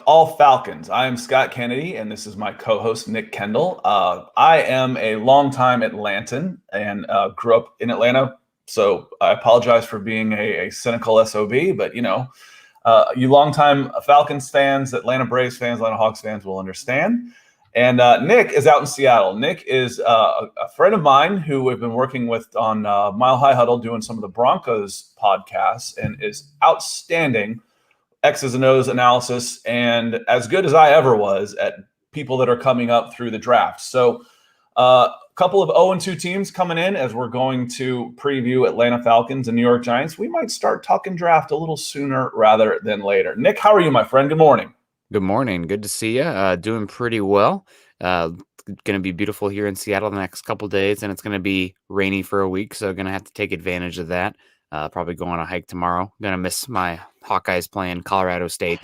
All Falcons. I am Scott Kennedy, and this is my co-host Nick Kendell. I am a longtime Atlantan and grew up in Atlanta, so I apologize for being a cynical SOB. But you longtime Falcons fans, Atlanta Braves fans, Atlanta Hawks fans will understand. And Nick is out in Seattle. Nick is a friend of mine who we've been working with on Mile High Huddle, doing some of the Broncos podcasts, and is outstanding X's and O's analysis, and as good as I ever was at people that are coming up through the draft. So a couple of 0-2 teams coming in as we're going to preview Atlanta Falcons and New York Giants. We might start talking draft a little sooner rather than later. Nick, how are you, my friend? Good morning. Good morning. Good to see you. Doing pretty well. Going to be beautiful here in Seattle the next couple days, and it's going to be rainy for a week, so going to have to take advantage of that. Probably go on a hike tomorrow. Going to miss my Hawkeyes playing Colorado State.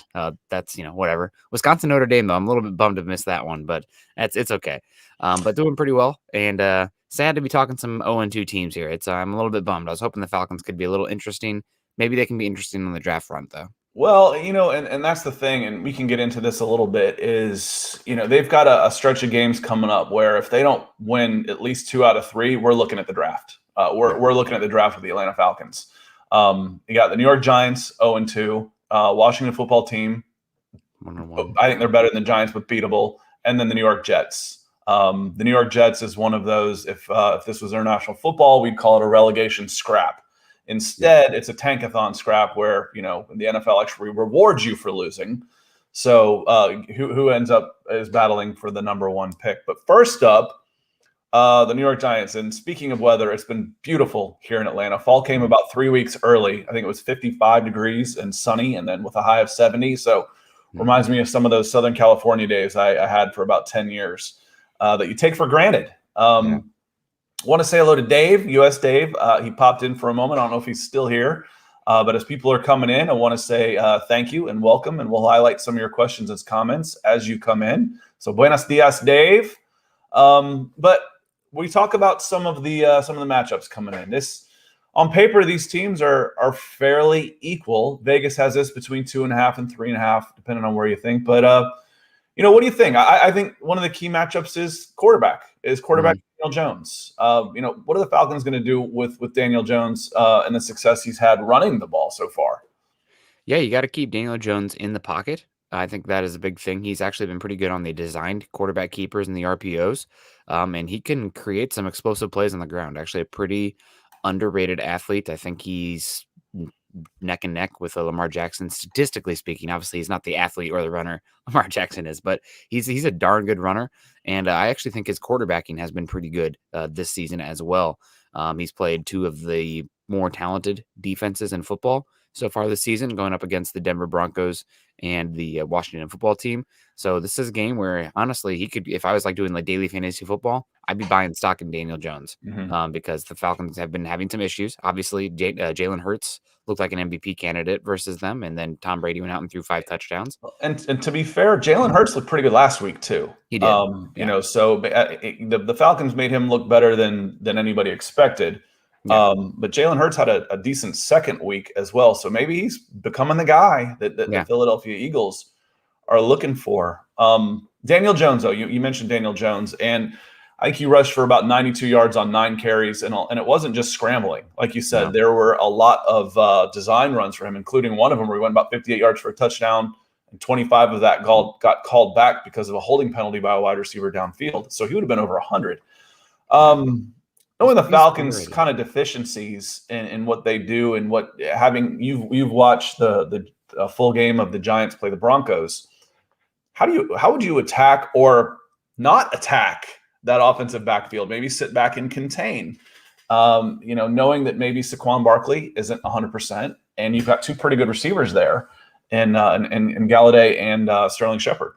That's, whatever. Wisconsin, Notre Dame, though. I'm a little bit bummed to miss that one, but it's okay. But doing pretty well, and sad to be talking some 0-2 teams here. I'm a little bit bummed. I was hoping the Falcons could be a little interesting. Maybe they can be interesting on the draft front, though. Well, and that's the thing, and we can get into this a little bit, is, they've got a stretch of games coming up where if they don't win at least 2 out of 3, we're looking at the draft. We're looking at the draft with the Atlanta Falcons. You got the New York Giants, 0-2, Washington football team. 1-1. I think they're better than the Giants, but beatable. And then the New York Jets. The New York Jets is one of those, if this was international football, we'd call it a relegation scrap. Instead, it's a tankathon scrap where, the NFL actually rewards you for losing. So who ends up is battling for the number 1 pick. But first up, the New York Giants. And speaking of weather, it's been beautiful here in Atlanta. Fall came about 3 weeks early. I think it was 55 degrees and sunny, and then with a high of 70. So reminds me of some of those Southern California days I had for about 10 years that you take for granted. Want to say hello to Dave, US Dave. He popped in for a moment. I don't know if he's still here. But as people are coming in, I want to say thank you and welcome, and we'll highlight some of your questions and comments as you come in. So buenos dias, Dave. But we talk about some of the matchups coming in. This, on paper, these teams are fairly equal. Vegas has this between 2.5 and 3.5, depending on where you think. But what do you think? I think one of the key matchups is quarterback. Daniel Jones. What are the Falcons going to do with Daniel Jones and the success he's had running the ball so far? Yeah, you got to keep Daniel Jones in the pocket. I think that is a big thing. He's actually been pretty good on the designed quarterback keepers and the RPOs, and he can create some explosive plays on the ground. Actually, a pretty underrated athlete. I think he's neck and neck with Lamar Jackson, statistically speaking. Obviously, he's not the athlete or the runner Lamar Jackson is, but he's a darn good runner. And I actually think his quarterbacking has been pretty good this season as well. He's played 2 of the more talented defenses in football so far this season, going up against the Denver Broncos and the Washington football team. So this is a game where, honestly, he could, if I was doing daily fantasy football, I'd be buying stock in Daniel Jones because the Falcons have been having some issues. Obviously, Jalen Hurts looked like an MVP candidate versus them, and then Tom Brady went out and threw 5 touchdowns. And to be fair, Jalen Hurts looked pretty good last week too. He did. So the Falcons made him look better than anybody expected. Yeah. But Jalen Hurts had a decent second week as well. So maybe he's becoming the guy that the Philadelphia Eagles are looking for. Daniel Jones, though, you mentioned Daniel Jones, and I think he rushed for about 92 yards on 9 carries, and it wasn't just scrambling. Like you said, there were a lot of design runs for him, including one of them where he went about 58 yards for a touchdown, and 25 of that got called back because of a holding penalty by a wide receiver downfield. So he would have been over 100. Knowing the Falcons' kind of deficiencies in what they do and you've watched the full game of the Giants play the Broncos, how would you attack or not attack that offensive backfield? Maybe sit back and contain, knowing that maybe Saquon Barkley isn't 100%, and you've got 2 pretty good receivers there in Galladay and Sterling Shepard.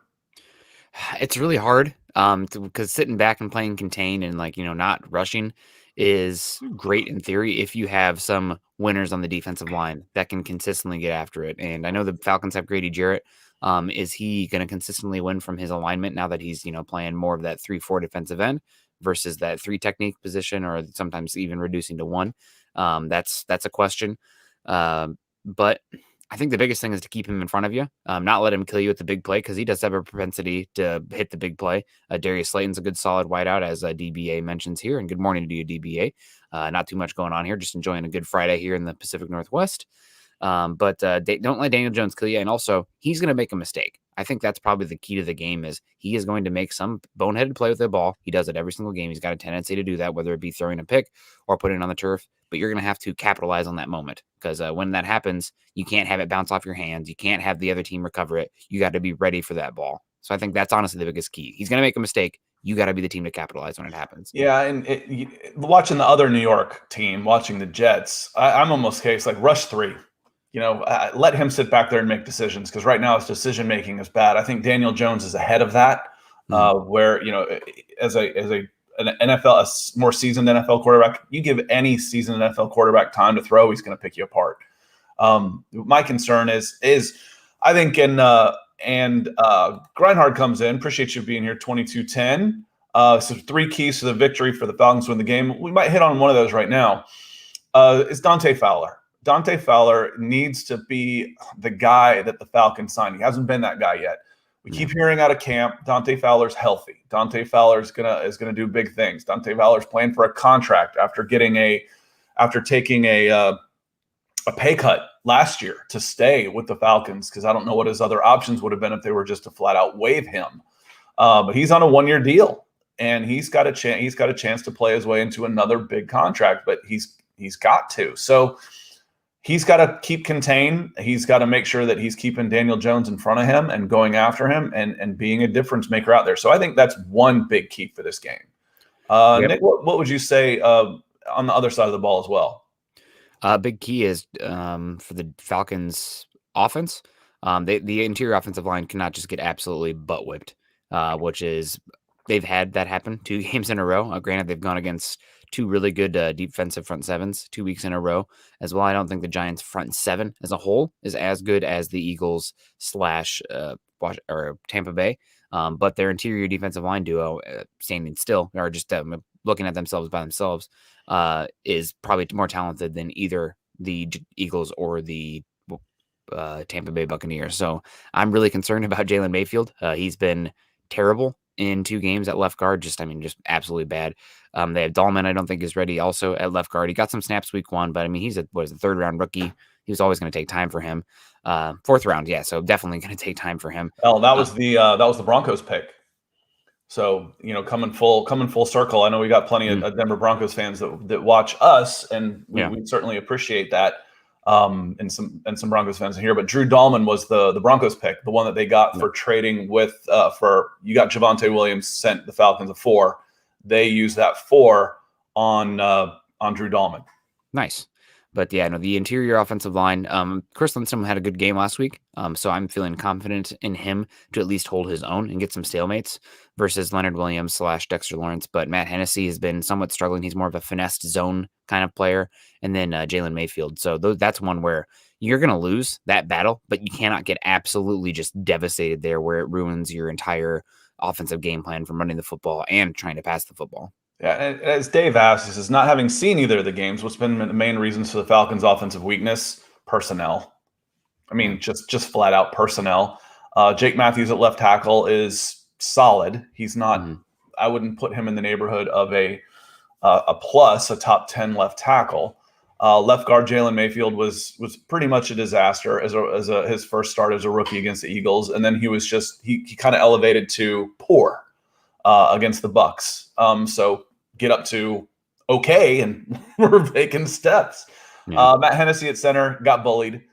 It's really hard because sitting back and playing contain and not rushing is great in theory if you have some winners on the defensive line that can consistently get after it. And I know the Falcons have Grady Jarrett. Is he going to consistently win from his alignment now that he's playing more of that 3-4 defensive end versus that 3 technique position, or sometimes even reducing to 1? That's a question. But I think the biggest thing is to keep him in front of you, not let him kill you at the big play because he does have a propensity to hit the big play. Darius Slayton's a good solid wideout, as DBA mentions here. And good morning to you, DBA. Not too much going on here, just enjoying a good Friday here in the Pacific Northwest. But don't let Daniel Jones kill you. And also, he's going to make a mistake. I think that's probably the key to the game is he is going to make some boneheaded play with the ball. He does it every single game. He's got a tendency to do that, whether it be throwing a pick or putting it on the turf. But you're going to have to capitalize on that moment because when that happens, you can't have it bounce off your hands. You can't have the other team recover it. You got to be ready for that ball. So I think that's honestly the biggest key. He's going to make a mistake. You got to be the team to capitalize when it happens. Yeah, and watching the other New York team, watching the Jets, I'm almost case like rush 3. Let him sit back there and make decisions because right now his decision making is bad. I think Daniel Jones is ahead of that, where as an NFL, a more seasoned NFL quarterback, you give any seasoned NFL quarterback time to throw, he's going to pick you apart. My concern is I think Grindhard comes in. Appreciate you being here. 22-10. So 3 keys to the victory for the Falcons win the game. We might hit on one of those right now. It's Dante Fowler. Dante Fowler needs to be the guy that the Falcons signed. He hasn't been that guy yet. We keep hearing out of camp, Dante Fowler's healthy. Dante Fowler is gonna do big things. Dante Fowler's playing for a contract after taking a pay cut last year to stay with the Falcons because I don't know what his other options would have been if they were just to flat out waive him. But he's on a 1-year deal and he's got a chance. He's got a chance to play his way into another big contract, but he's got to. So he's got to keep contained. He's got to make sure that he's keeping Daniel Jones in front of him and going after him and being a difference maker out there. So I think that's one big key for this game. Nick, what would you say on the other side of the ball as well? Big key is for the Falcons offense. The interior offensive line cannot just get absolutely butt whipped, which is they've had that happen 2 games in a row. Granted, they've gone against 2 really good defensive front sevens 2 weeks in a row as well. I don't think the Giants front 7 as a whole is as good as the Eagles / or Tampa Bay. But their interior defensive line duo standing still or just looking at themselves by themselves is probably more talented than either the Eagles or the Tampa Bay Buccaneers. So I'm really concerned about Jalen Mayfield. He's been terrible in 2 games at left guard. Just absolutely bad. They have Dahlman, I don't think is ready also at left guard. He got some snaps week 1, but he's a 3rd round rookie. He was always going to take time for him. 4th round. Yeah. So definitely going to take time for him. Oh, that was the Broncos pick. So, coming full circle. I know we got plenty of Denver Broncos fans that watch us and we certainly appreciate that. And some Broncos fans in here, but Drew Dahlman was the Broncos pick, the one that they got for trading with you got Javonte Williams sent the Falcons a 4. They used that 4 on Drew Dahlman. Nice. But the interior offensive line, Chris Lindstrom had a good game last week. So I'm feeling confident in him to at least hold his own and get some stalemates versus Leonard Williams / Dexter Lawrence. But Matt Hennessy has been somewhat struggling. He's more of a finesse zone kind of player. And then Jalen Mayfield. So that's one where you're going to lose that battle, but you cannot get absolutely just devastated there where it ruins your entire offensive game plan from running the football and trying to pass the football. Yeah, and as Dave asked, he says, not having seen either of the games, what's been the main reasons for the Falcons' offensive weakness? Personnel. Just flat out personnel. Jake Matthews at left tackle is solid. He's not. I wouldn't put him in the neighborhood of a top 10 left tackle. Left guard Jalen Mayfield was pretty much a disaster as his first start as a rookie against the Eagles, and then he was he kind of elevated to poor against the Bucs. So get up to okay, and we're taking steps. Matt Hennessy at center got bullied.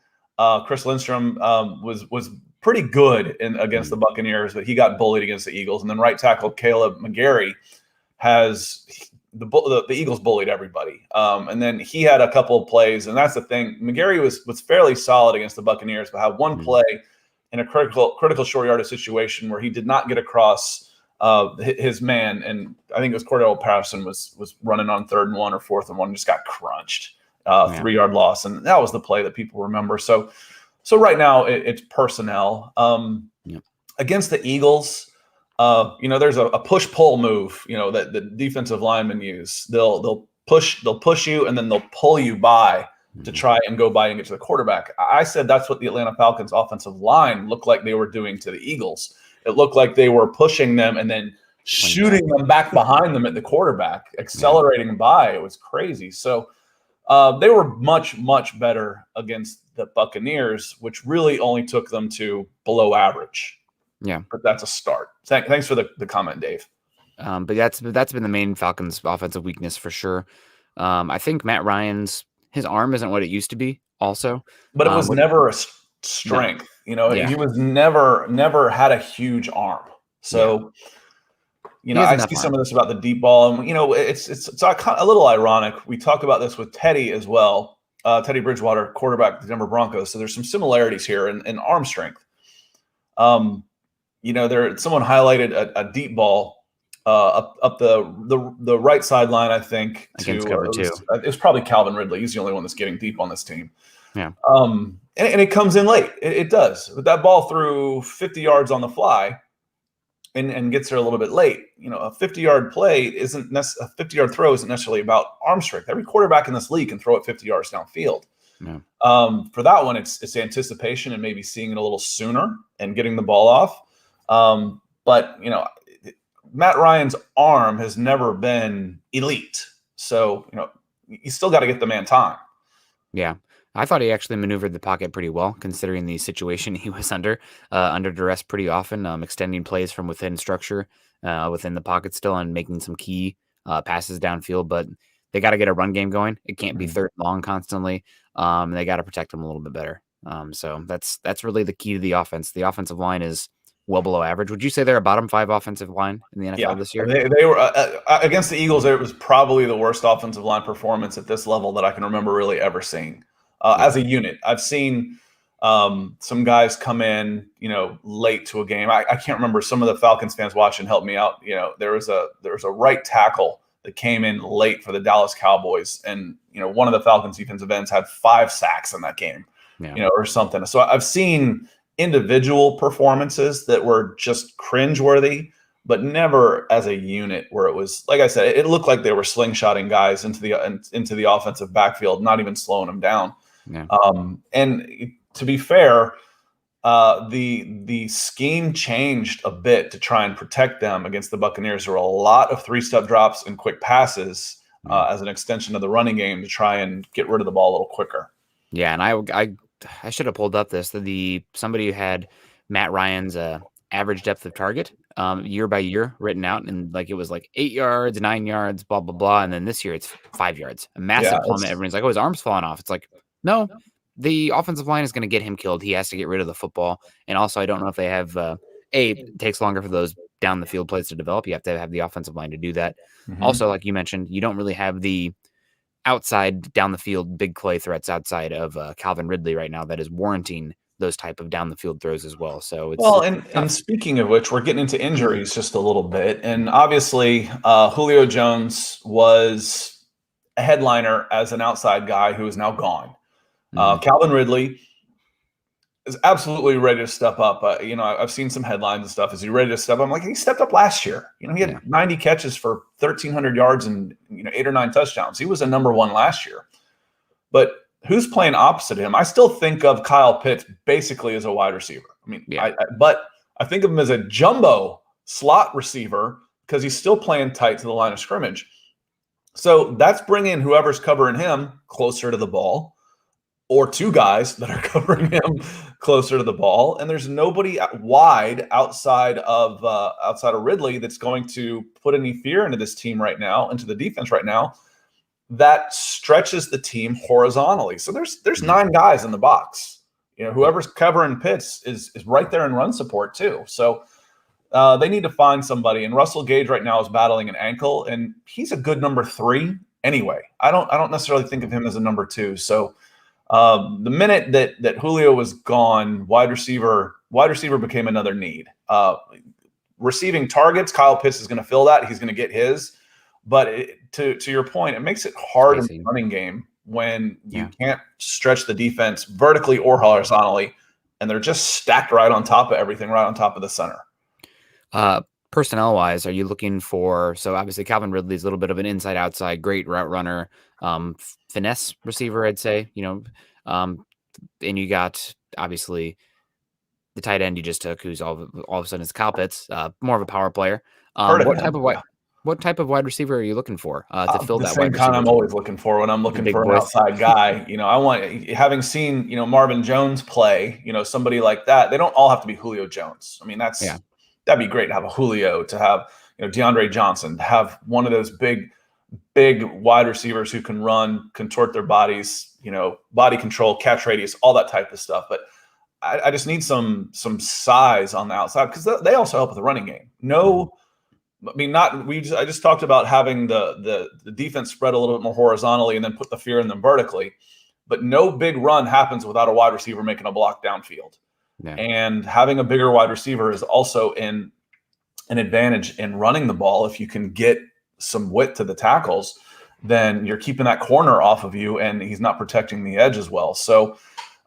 Chris Lindstrom was pretty good against the Buccaneers, but he got bullied against the Eagles. And then right tackle Caleb McGarry has the Eagles bullied everybody. And then he had a couple of plays, and that's the thing. McGarry was fairly solid against the Buccaneers, but had one play in a critical short yardage situation where he did not get across his man, and I think it was Cordell Patterson was running on 3rd and 1 or 4th and 1, just got crunched, 3-yard loss, and that was the play that people remember. So right now it's personnel against the Eagles. There's a push-pull move, that the defensive linemen use. They'll push you and then they'll pull you by to try and go by and get to the quarterback. I said that's what the Atlanta Falcons offensive line looked like they were doing to the Eagles. It looked like they were pushing them and then shooting them back behind them at the quarterback, accelerating by. It was crazy. So they were much, much better against the Buccaneers, which really only took them to below average. Yeah. But that's a start. Thanks for the comment, Dave. But that's been the main Falcons offensive weakness for sure. I think Matt Ryan's his arm isn't what it used to be also. But it was never a strength. No. He was never had a huge arm. So I see some of this about the deep ball, and it's a little ironic. We talk about this with Teddy as well, Teddy Bridgewater, quarterback of the Denver Broncos. So there's some similarities here in arm strength. Someone highlighted a deep ball up the right sideline, I think. Against cover two. It was probably Calvin Ridley. He's the only one that's getting deep on this team. Yeah. And it comes in late. It does. But that ball threw 50 yards on the fly and gets there a little bit late. A 50-yard play a 50-yard throw isn't necessarily about arm strength. Every quarterback in this league can throw it 50 yards downfield. Yeah. For that one, it's anticipation and maybe seeing it a little sooner and getting the ball off. But Matt Ryan's arm has never been elite. So, you still got to get the man time. Yeah. I thought he actually maneuvered the pocket pretty well, considering the situation he was under duress pretty often, extending plays from within structure, within the pocket still, and making some key passes downfield. But they got to get a run game going. It can't be third and long constantly. They got to protect them a little bit better. So that's really the key to the offense. The offensive line is well below average. Would you say they're a bottom 5 offensive line in the NFL this year? They were against the Eagles. It was probably the worst offensive line performance at this level that I can remember really ever seeing. As a unit, I've seen some guys come in, late to a game. I can't remember. Some of the Falcons fans watching help me out. There was a right tackle that came in late for the Dallas Cowboys, and one of the Falcons defensive ends had 5 sacks in that game, or something. So I've seen individual performances that were just cringeworthy, but never as a unit where it was, like I said, it looked like they were slingshotting guys into the offensive backfield, not even slowing them down. Yeah. And to be fair, the scheme changed a bit to try and protect them against the Buccaneers. There were a lot of 3-step drops and quick passes as an extension of the running game to try and get rid of the ball a little quicker. Yeah, and I should have pulled up somebody who had Matt Ryan's average depth of target year by year written out, and it was 8 yards, 9 yards, blah blah blah, and then this year it's 5 yards, a massive plummet. Everyone's like, oh, his arm's falling off. It's like, no, the offensive line is going to get him killed. He has to get rid of the football, and also I don't know if they have it takes longer for those down the field plays to develop. You have to have the offensive line to do that. Also, like you mentioned, you don't really have the outside down the field big play threats outside of Calvin Ridley right now that is warranting those type of down the field throws as well. So and speaking of which, we're getting into injuries just a little bit, and obviously Julio Jones was a headliner as an outside guy who is now gone. Calvin Ridley is absolutely ready to step up. I've seen some headlines and stuff. Is he ready to step up? I'm like, he stepped up last year. He had 90 catches for 1,300 yards and 8 or 9 touchdowns. He was a number 1 last year. But who's playing opposite him? I still think of Kyle Pitts basically as a wide receiver. But I think of him as a jumbo slot receiver because he's still playing tight to the line of scrimmage. So that's bringing whoever's covering him closer to the ball, or 2 guys that are covering him closer to the ball. And there's nobody wide outside of Ridley that's going to put any fear into this team right now, into the defense right now, that stretches the team horizontally. So there's 9 guys in the box. Whoever's covering Pitts is right there in run support too. So they need to find somebody. And Russell Gage right now is battling an ankle, and he's a good number 3 anyway. I don't necessarily think of him as a number 2. So the minute that Julio was gone, wide receiver became another need. Receiving targets, Kyle Pitts is going to fill that. He's going to get his. But to your point, it makes it hard in the running game when you can't stretch the defense vertically or horizontally, and they're just stacked right on top of everything, right on top of the center. personnel wise, are you looking for? So obviously Calvin Ridley's a little bit of an inside outside, great route runner, finesse receiver, I'd say. And you got obviously the tight end you just took, who's all of a sudden is Kyle Pitts, more of a power player. Heard of What him. type of what type of wide receiver are you looking for to fill The that same wide kind receiver I'm role? always looking for when I'm The looking big for an boys. outside guy. I want, having seen, Marvin Jones play, somebody like that. They don't all have to be Julio Jones. I mean, Yeah. that'd be great to have a Julio, to have, DeAndre Johnson, to have one of those big wide receivers who can run, contort their bodies, body control, catch radius, all that type of stuff. But I just need some size on the outside, because they also help with the running game. No, I mean, I just talked about having the defense spread a little bit more horizontally and then put the fear in them vertically. But no big run happens without a wide receiver making a block downfield. Yeah. And having a bigger wide receiver is also an advantage in running the ball. If you can get some width to the tackles, then you're keeping that corner off of you, and he's not protecting the edge as well. So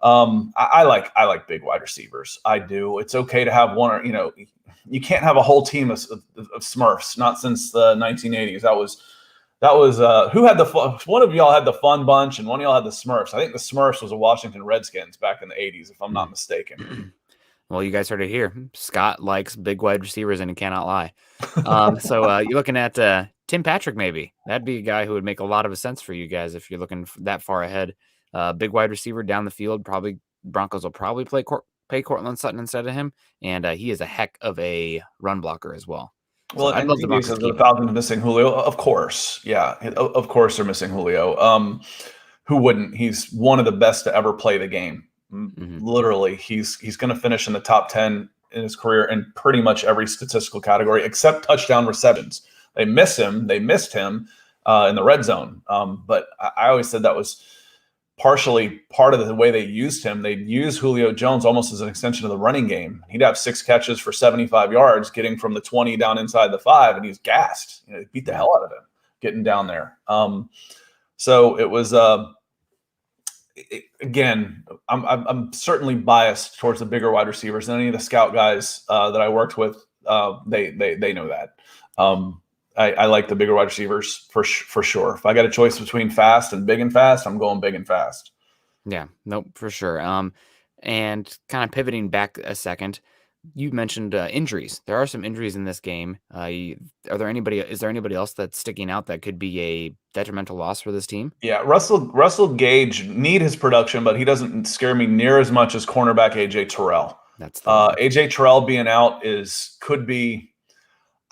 I like big wide receivers. I do. It's okay to have one, or you can't have a whole team of Smurfs. Not since the 1980s. That was who had the fun? One of y'all had the Fun Bunch, and one of y'all had the Smurfs. I think the Smurfs was a Washington Redskins back in the 80s, if I'm not mistaken. Well, you guys heard it here. Scott likes big wide receivers, and he cannot lie. So you're looking at Tim Patrick, maybe. That'd be a guy who would make a lot of sense for you guys if you're looking that far ahead. Big wide receiver down the field. Probably Broncos will probably pay Cortland Sutton instead of him, and he is a heck of a run blocker as well. Well, So I'd and love the TV Broncos says to the keep him. Falcons missing Julio. Of course, yeah, of course they're missing Julio. Who wouldn't? He's one of the best to ever play the game. Literally, he's going to finish in the top 10 in his career in pretty much every statistical category except touchdown receptions. They missed him in the red zone. But I always said that was partially part of the way they used him. They'd use Julio Jones almost as an extension of the running game. He'd have 6 catches for 75 yards, getting from the 20 down inside the 5, and he's gassed. He beat the hell out of him getting down there. So it was again, I'm certainly biased towards the bigger wide receivers, and any of the scout guys that I worked with, they know that. I like the bigger wide receivers for sure. If I got a choice between fast and big and fast, I'm going big and fast. Yeah, nope, for sure. And kind of pivoting back a second, you mentioned injuries. There are some injuries in this game. Is there anybody else that's sticking out that could be a detrimental loss for this team? Yeah, Russell Gage need his production, but he doesn't scare me near as much as cornerback AJ Tyrell. That's the one. AJ Tyrell being out could be,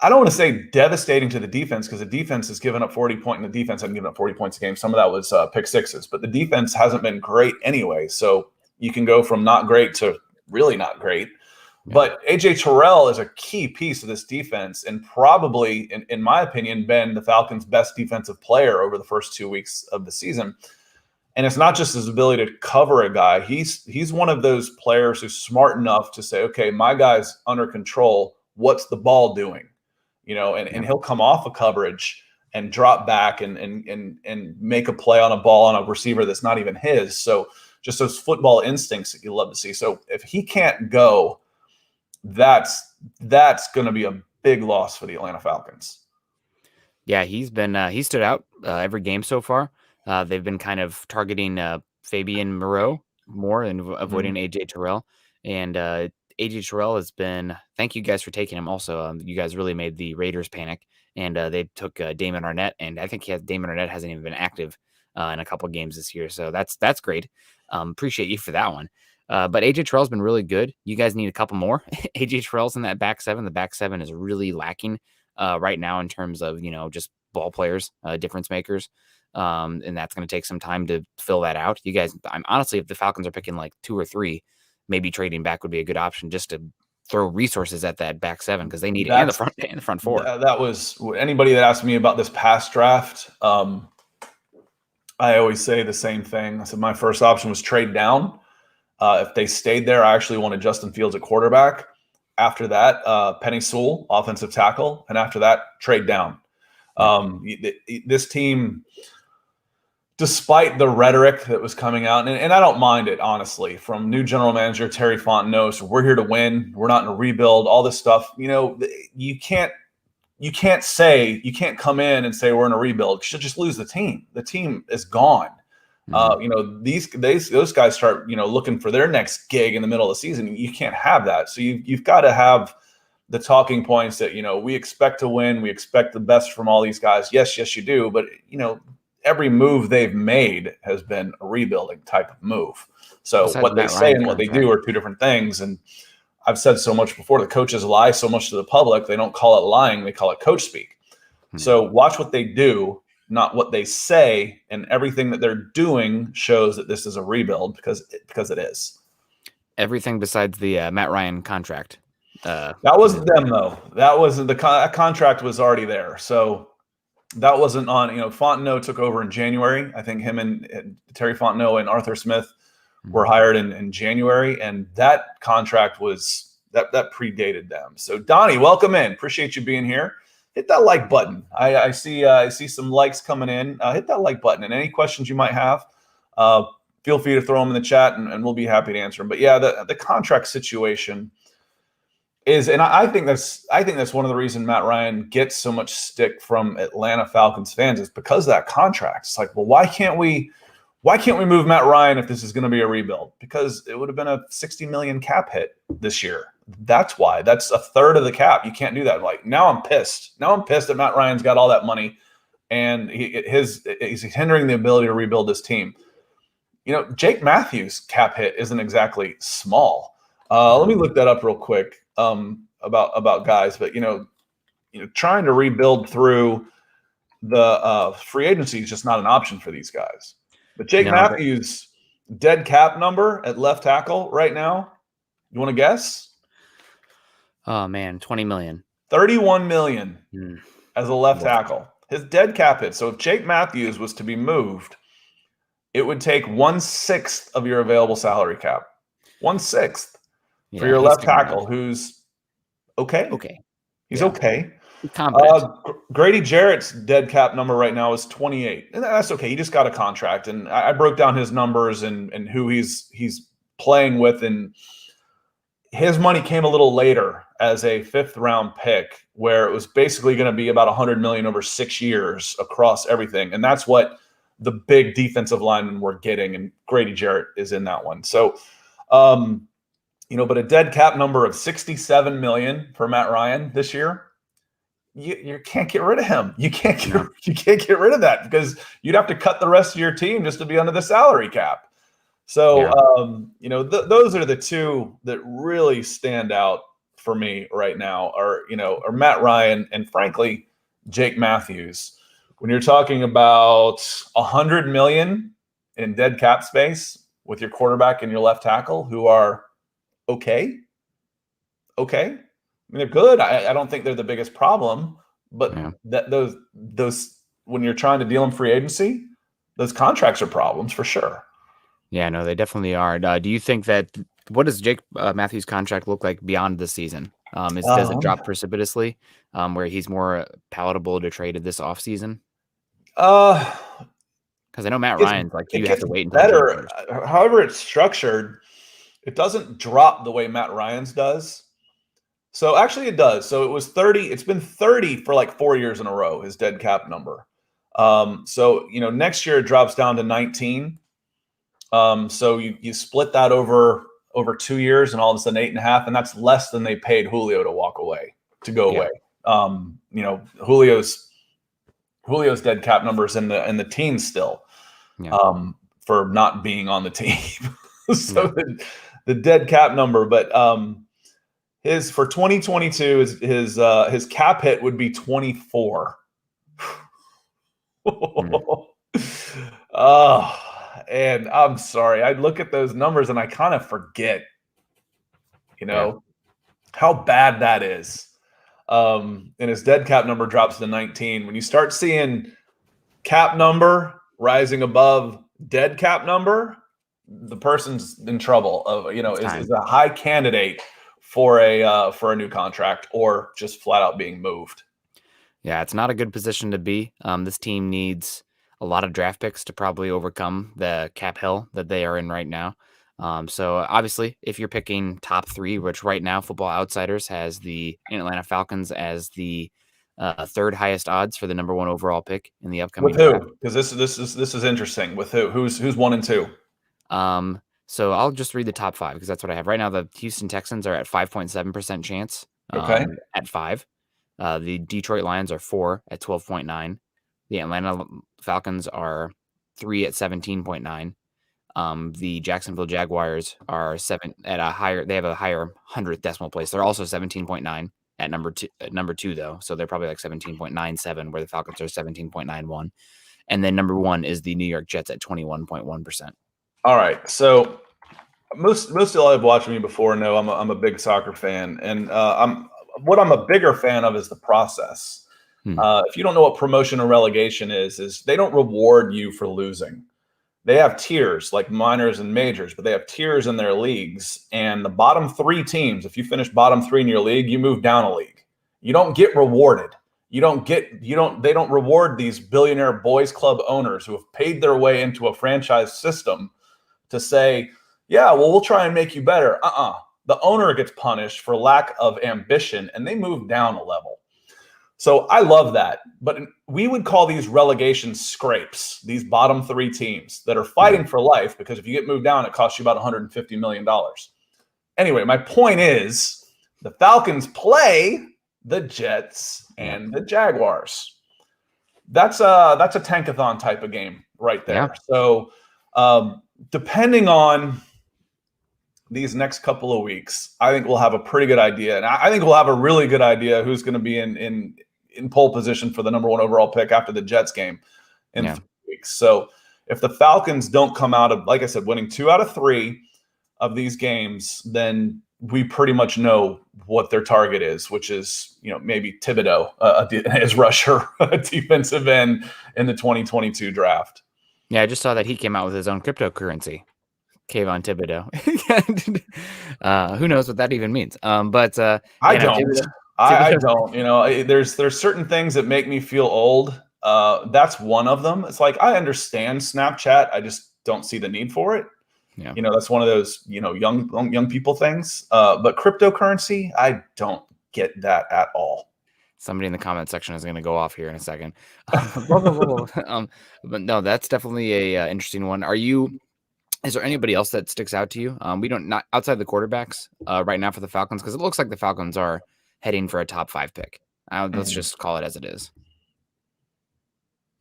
I don't want to say devastating to the defense, because the defense has given up 40 points, and the defense hasn't given up 40 points a game. Some of that was pick sixes, but the defense hasn't been great anyway. So you can go from not great to really not great. Yeah. But AJ Tyrell is a key piece of this defense, and probably, in my opinion, been the Falcons' best defensive player over the first 2 weeks of the season. And it's not just his ability to cover a guy. He's one of those players who's smart enough to say, okay, my guy's under control. What's the ball doing? And he'll come off a coverage and drop back and make a play on a ball on a receiver that's not even his. So just those football instincts that you love to see. So if he can't go, that's going to be a big loss for the Atlanta Falcons. Yeah, he stood out every game so far. They've been kind of targeting Fabian Moreau more and avoiding AJ Tyrell. And AJ Tyrell has been, thank you guys for taking him also. You guys really made the Raiders panic, and they took Damon Arnett, and I think Damon Arnett hasn't even been active in a couple of games this year. So that's great. Appreciate you for that one. But AJ Tyrell's been really good. You guys need a couple more. AJ Tyrell's in that back seven. The back seven is really lacking right now in terms of, just ball players, difference makers. And that's going to take some time to fill that out. You guys, I'm honestly, if the Falcons are picking like 2 or 3, maybe trading back would be a good option just to throw resources at that back seven, because they need it, and the front 4. That was anybody that asked me about this past draft. I always say the same thing. I said my first option was trade down. If they stayed there, I actually wanted Justin Fields at quarterback. After that, Penny Sewell, offensive tackle, and after that, trade down. This team despite the rhetoric that was coming out, and I don't mind it, honestly, from new general manager Terry Fontenot, so we're here to win. We're not in a rebuild, all this stuff. You can't come in and say we're in a rebuild. You should just lose the team. The team is gone. Those guys start, looking for their next gig in the middle of the season. You can't have that. So you've got to have the talking points that, we expect to win. We expect the best from all these guys. Yes, you do. But, every move they've made has been a rebuilding type of move. So Besides what they Matt say Ryan and what they contract. do are two different things. And I've said so much before, the coaches lie so much to the public. They don't call it lying. They call it coach speak. So watch what they do, not what they say, and everything that they're doing shows that this is a rebuild because it is. Everything besides the Matt Ryan contract. That wasn't them, though. That wasn't that contract was already there. So that wasn't on. Fontenot took over in January. I think him and Terry Fontenot and Arthur Smith were hired in January, and that contract was that predated them. So Donnie, welcome in. Appreciate you being here. Hit that like button. I see some likes coming in. Hit that like button, and any questions you might have, feel free to throw them in the chat, and we'll be happy to answer them. But yeah, the contract situation is, and I think that's one of the reasons Matt Ryan gets so much stick from Atlanta Falcons fans is because of that contract. It's like, well, why can't we move Matt Ryan if this is going to be a rebuild? Because it would have been a $60 million cap hit this year. That's why. That's a third of the cap. You can't do that. Like, now I'm pissed. That Matt Ryan's got all that money, and he's hindering the ability to rebuild this team. Jake Matthews' cap hit isn't exactly small. Let me look that up real quick about guys. But trying to rebuild through the free agency is just not an option for these guys. But Jake Matthews' dead cap number at left tackle right now, you want to guess? Oh man, 20 million. 31 million as a left tackle. His dead cap hit. So if Jake Matthews was to be moved, it would take 1/6 of your available salary cap. 1/6 for your left tackle, who's okay. Okay. He's okay. Grady Jarrett's dead cap number right now is 28. And that's okay. He just got a contract. And I broke down his numbers and who he's playing with, and his money came a little later as a 5th round pick, where it was basically going to be about $100 million over 6 years across everything. And that's what the big defensive linemen were getting. And Grady Jarrett is in that one. So, but a dead cap number of $67 million for Matt Ryan this year, you can't get rid of him. You can't get rid of that, because you'd have to cut the rest of your team just to be under the salary cap. So, those are the two that really stand out for me right now are Matt Ryan and, frankly, Jake Matthews. When you're talking about $100 million in dead cap space with your quarterback and your left tackle, who are okay. I mean, they're good. I don't think they're the biggest problem, but those when you're trying to deal in free agency, those contracts are problems for sure. Yeah, no, they definitely are. Do you think what does Jake Matthews' contract look like beyond this season? Does it drop precipitously, where he's more palatable to trade this offseason? Because I know Matt Ryan's like, you have to wait until better. However it's structured, it doesn't drop the way Matt Ryan's does. So actually it does. So it was 30. It's been 30 for like 4 years in a row, his dead cap number. So, next year it drops down to 19. So you split that over 2 years, and all of a sudden 8.5, and that's less than they paid Julio to go away. Julio's dead cap numbers in the teens still, for not being on the team. So the dead cap number, but his for 2022 his cap hit would be 24. And I'm sorry, I look at those numbers and I kind of forget, how bad that is. And his dead cap number drops to 19. When you start seeing cap number rising above dead cap number, the person's in trouble. Is a high candidate for a new contract, or just flat out being moved. Yeah, it's not a good position to be. This team needs a lot of draft picks to probably overcome the cap hell that they are in right now. So obviously, if you're picking top 3, which right now Football Outsiders has the Atlanta Falcons as the third highest odds for the number 1 overall pick in the upcoming With draft. who? Because this is interesting. With who? Who's 1 and 2? So I'll just read the top 5 because that's what I have right now. The Houston Texans are at 5.7% chance. Okay. At 5. The Detroit Lions are 4 at 12.9. The Atlanta Falcons are 3 at 17.9. The Jacksonville Jaguars are 7 at a higher. They have a higher 100th decimal place. They're also 17.9 at number 2. Number 2 though, so they're probably like 17.97, where the Falcons are 17.91. And then number 1 is the New York Jets at 21.1%. All right, so most of y'all have watched me before know I'm a big soccer fan, and I'm a bigger fan of is the process. If you don't know what promotion or relegation is they don't reward you for losing. They have tiers like minors and majors, but they have tiers in their leagues. And the bottom 3 teams, if you finish bottom 3 in your league, you move down a league. You don't get rewarded. They don't reward these billionaire boys club owners who have paid their way into a franchise system to say, yeah, well, we'll try and make you better. The owner gets punished for lack of ambition, and they move down a level. So I love that. But we would call these relegation scrapes, these bottom 3 teams that are fighting for life, because if you get moved down, it costs you about $150 million. Anyway, my point is the Falcons play the Jets and the Jaguars. That's a tankathon type of game right there. Yeah. So depending on these next couple of weeks, I think we'll have a pretty good idea. And I think we'll have a really good idea who's going to be in pole position for the number 1 overall pick after the Jets game in 3 weeks. So if the Falcons don't come out of, like I said, winning 2 out of 3 of these games, then we pretty much know what their target is, which is, maybe Thibodeau as rusher, a defensive end in the 2022 draft. Yeah, I just saw that he came out with his own cryptocurrency, Kayvon Thibodeau. Who knows what that even means? But I don't. I don't. There's certain things that make me feel old. That's one of them. It's like I understand Snapchat, I just don't see the need for it. Yeah. That's one of those young people things. But cryptocurrency, I don't get that at all. Somebody in the comment section is going to go off here in a second. But no, that's definitely a interesting one. Is there anybody else that sticks out to you? We don't, not outside the quarterbacks right now for the Falcons, because it looks like the Falcons are heading for a top 5 pick. Let's just call it as it is.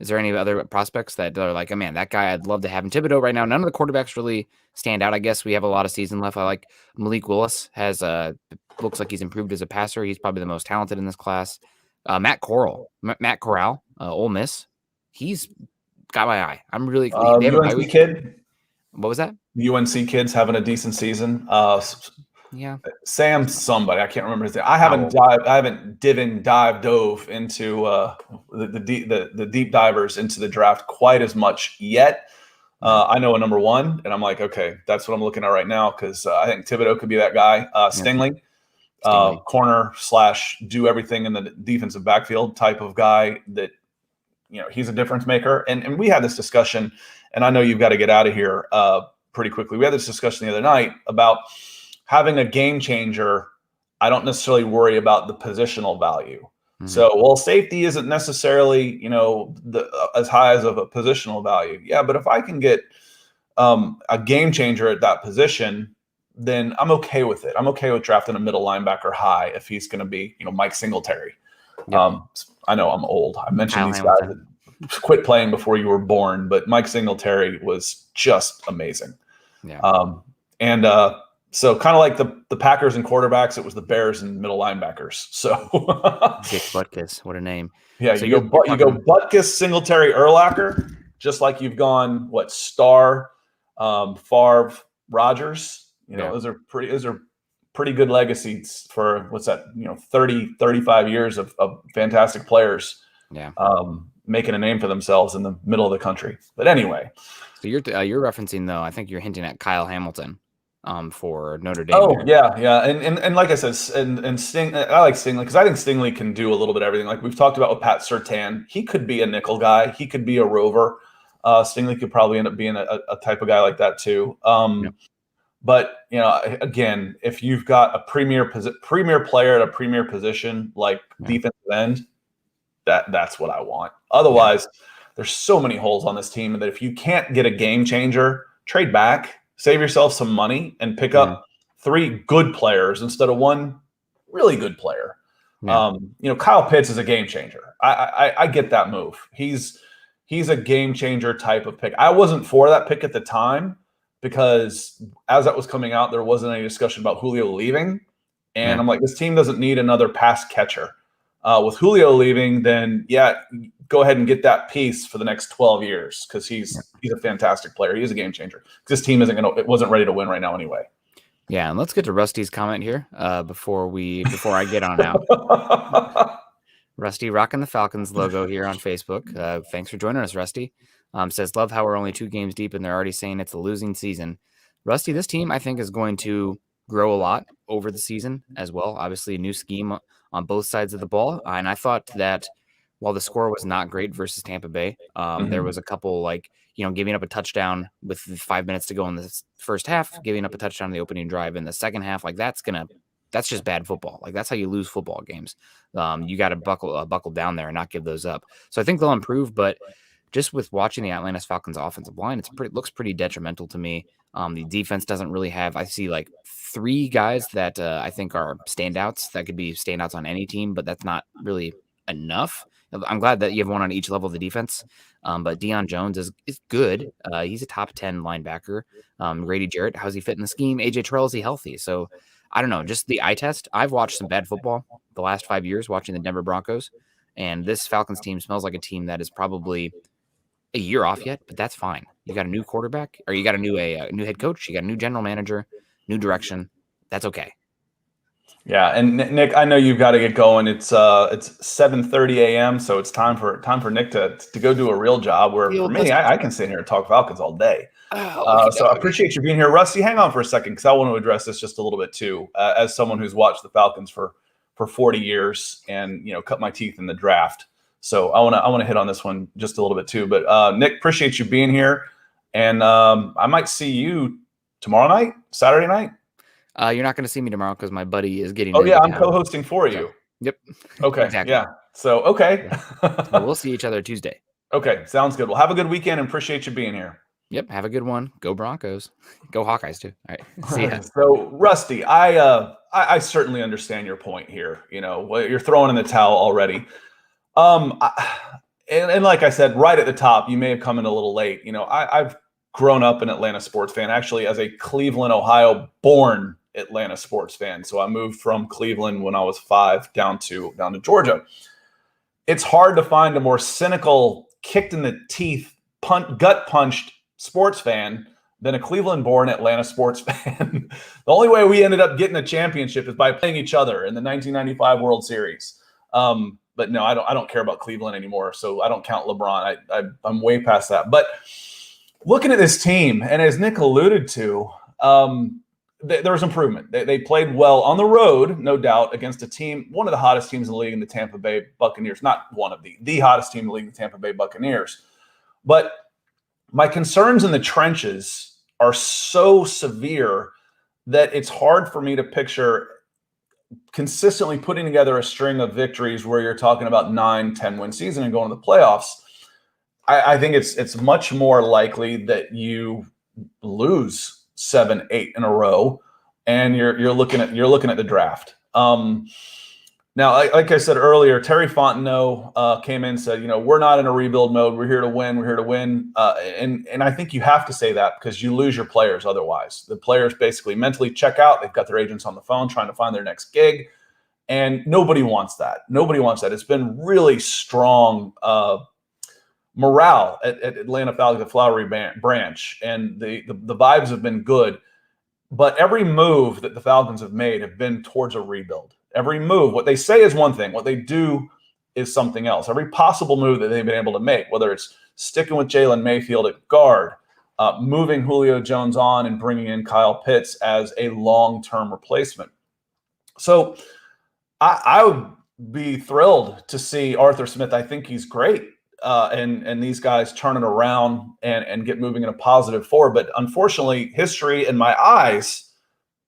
Is there any other prospects that are like, oh man, that guy, I'd love to have him? Thibodeau right now, none of the quarterbacks really stand out. I guess we have a lot of season left. I like Malik Willis looks like he's improved as a passer. He's probably the most talented in this class. Matt Corral, Ole Miss. He's got my eye. I'm really UNC kid. What was that? The UNC kid's having a decent season. Yeah. Sam somebody, I can't remember his name. I haven't dove into the deep divers into the draft quite as much yet. I know a number 1, and I'm like, okay, that's what I'm looking at right now, because I think Thibodeau could be that guy. Stingley. Corner / do everything in the defensive backfield type of guy that, he's a difference maker. And we had this discussion, and I know you've got to get out of here pretty quickly. We had this discussion the other night about having a game changer. I don't necessarily worry about the positional value. Mm-hmm. So, safety isn't necessarily, as high as of a positional value. Yeah, but if I can get a game changer at that position, then I'm okay with it. I'm okay with drafting a middle linebacker high if he's going to be, Mike Singletary. Yep. I know I'm old. I mentioned these guys that quit playing before you were born, but Mike Singletary was just amazing. Yeah. So kind of like the Packers and quarterbacks, it was the Bears and middle linebackers. So Dick Butkus, what a name. Yeah, so you go Butkus, Singletary, Urlacher, just like you've gone Starr, Favre, Rodgers. Those are pretty good legacies for 30, 35 years of fantastic players. Yeah. Making a name for themselves in the middle of the country. But anyway. So you're referencing, though, I think you're hinting at Kyle Hamilton for Notre Dame. Oh, yeah. And like I said, and Sting, I like Stingley because I think Stingley can do a little bit of everything. Like we've talked about with Pat Surtain. He could be a nickel guy. He could be a rover. Stingley could probably end up being a type of guy like that too. Yep. But again, if you've got a premier player at a premier position like defensive end, that's what I want. Otherwise, there's so many holes on this team that if you can't get a game changer, trade back, save yourself some money, and pick up 3 good players instead of 1 really good player. Yeah. Kyle Pitts is a game changer. I get that move. He's a game changer type of pick. I wasn't for that pick at the time because as that was coming out, there wasn't any discussion about Julio leaving. And I'm like, this team doesn't need another pass catcher. With Julio leaving, then go ahead and get that piece for the next 12 years because he's a fantastic player. He is a game changer. This team it wasn't ready to win right now anyway. Yeah, and let's get to Rusty's comment here before I get on out. Rusty rocking the Falcons logo here on Facebook. Thanks for joining us, Rusty. Says, love how we're only 2 games deep and they're already saying it's a losing season. Rusty, this team I think is going to grow a lot over the season as well. Obviously, a new scheme on both sides of the ball. And I thought that while the score was not great versus Tampa Bay, there was a couple giving up a touchdown with 5 minutes to go in the first half, giving up a touchdown in the opening drive in the second half. That's just bad football. That's how you lose football games. You got to buckle down there and not give those up. So I think they'll improve, but just with watching the Atlanta Falcons offensive line, looks pretty detrimental to me. The defense doesn't really have. I see 3 guys that I think are standouts that could be standouts on any team, but that's not really enough. I'm glad that you have one on each level of the defense. But Deion Jones is good. He's a top 10 linebacker. Grady Jarrett, how's he fit in the scheme? AJ Terrell, is he healthy? So I don't know. Just the eye test. I've watched some bad football the last 5 years watching the Denver Broncos, and this Falcons team smells like a team that is probably a year off yet, but that's fine. You got a new quarterback, or you got a new head coach, you got a new general manager, new direction. That's okay. Yeah, and Nick, I know you've got to get going. It's 7:30 a.m., so it's time for Nick to go do a real job. Where for me, I can sit here and talk Falcons all day. So I appreciate you being here, Rusty. Hang on for a second because I want to address this just a little bit too, as someone who's watched the Falcons for 40 years and cut my teeth in the draft. So I want to hit on this one just a little bit too. But Nick, appreciate you being here, and I might see you tomorrow night, Saturday night. You're not going to see me tomorrow because my buddy is getting. Oh yeah, I'm co-hosting for you. So, yep. Okay. Exactly. Yeah. So okay. So we'll see each other Tuesday. Okay, sounds good. Well, have a good weekend and appreciate you being here. Yep. Have a good one. Go Broncos. Go Hawkeyes too. All right. See ya. So Rusty, I certainly understand your point here. You're throwing in the towel already. And like I said, right at the top, you may have come in a little late. I've grown up an Atlanta sports fan, actually as a Cleveland, Ohio born Atlanta sports fan. So I moved from Cleveland when I was 5 down to Georgia. It's hard to find a more cynical, kicked in the teeth, gut punched sports fan than a Cleveland born Atlanta sports fan. The only way we ended up getting a championship is by playing each other in the 1995 World Series. But no, I don't care about Cleveland anymore. So I don't count LeBron. I'm way past that. But looking at this team, and as Nick alluded to, there was improvement. They played well on the road, no doubt, against a team, one of the hottest teams in the league in the Tampa Bay Buccaneers. Not one of the hottest team in the league, the Tampa Bay Buccaneers. But my concerns in the trenches are so severe that it's hard for me to picture consistently putting together a string of victories where you're talking about 9-10 win season and going to the playoffs. I think it's much more likely that you lose 7-8 in a row, and you're looking at the draft. Now, like I said earlier, Terry Fontenot came in and said, we're not in a rebuild mode. We're here to win. We're here to win. And I think you have to say that because you lose your players otherwise. The players basically mentally check out. They've got their agents on the phone trying to find their next gig. And nobody wants that. Nobody wants that. It's been really strong morale at Atlanta Falcons, the Flowery Branch. And the vibes have been good. But every move that the Falcons have made have been towards a rebuild. Every move, what they say is one thing. What they do is something else. Every possible move that they've been able to make, whether it's sticking with Jalen Mayfield at guard, moving Julio Jones on and bringing in Kyle Pitts as a long-term replacement. So I would be thrilled to see Arthur Smith. I think he's great. and these guys turn it around and get moving in a positive forward. But unfortunately, history in my eyes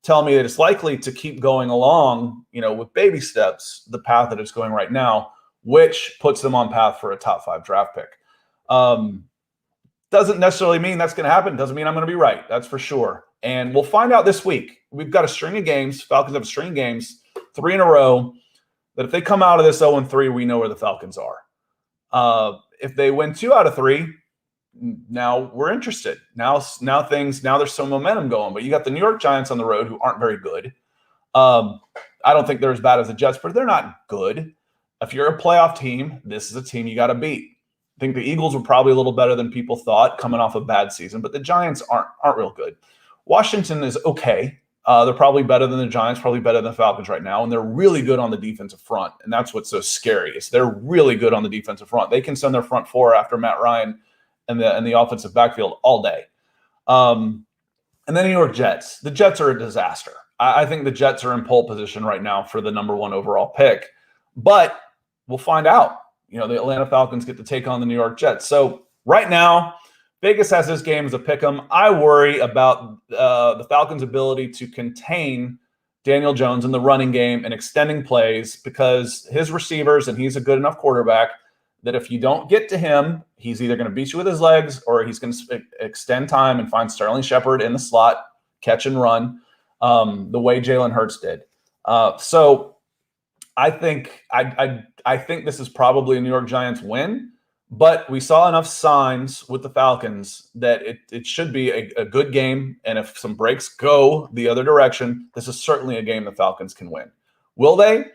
tell me that it's likely to keep going along, with baby steps, the path that it's going right now, which puts them on path for a top 5 draft pick. Doesn't necessarily mean that's going to happen. Doesn't mean I'm going to be right. That's for sure. And we'll find out this week. We've got a string of games. Falcons have a string of games, 3 in a row, that if they come out of this 0-3, we know where the Falcons are. If they win 2 out of 3, now we're interested. Now there's some momentum going. But you got the New York Giants on the road, who aren't very good. I don't think they're as bad as the Jets, but they're not good. If you're a playoff team, this is a team you got to beat. I think the Eagles were probably a little better than people thought coming off a bad season, but the Giants aren't real good. Washington is okay. They're probably better than the Giants, probably better than the Falcons right now, and they're really good on the defensive front, and that's what's so scary is they're really good on the defensive front. They can send their front 4 after Matt Ryan and the offensive backfield all day. And then the New York Jets. The Jets are a disaster. I think the Jets are in pole position right now for the number 1 overall pick, but we'll find out. The Atlanta Falcons get to take on the New York Jets. So right now, Vegas has this game as a pick 'em. I worry about the Falcons' ability to contain Daniel Jones in the running game and extending plays because his receivers, and he's a good enough quarterback, that if you don't get to him, he's either going to beat you with his legs or he's going to extend time and find Sterling Shepard in the slot, catch and run, the way Jalen Hurts did. So I think I think this is probably a New York Giants win, but we saw enough signs with the Falcons that it should be a good game. And if some breaks go the other direction, this is certainly a game the Falcons can win. Will they?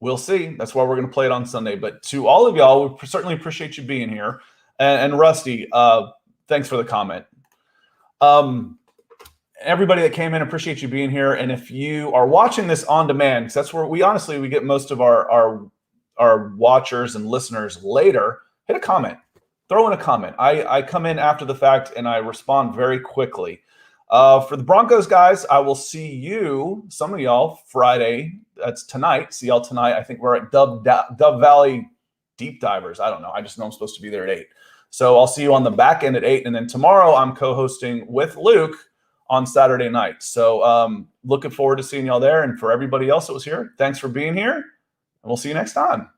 We'll see. That's why we're going to play it on Sunday. But to all of y'all, we certainly appreciate you being here. And Rusty, thanks for the comment. Everybody that came in, appreciate you being here. And if you are watching this on demand, because that's where we get most of our watchers and listeners later, hit a comment. Throw in a comment. I come in after the fact and I respond very quickly. For the Broncos guys, I will see you, some of y'all, Friday. That's tonight. See y'all tonight. I think we're at Dove Valley Deep Divers. I don't know. I just know I'm supposed to be there at 8. So I'll see you on the back end at 8. And then tomorrow I'm co-hosting with Luke on Saturday night. So looking forward to seeing y'all there. And for everybody else that was here, thanks for being here. And we'll see you next time.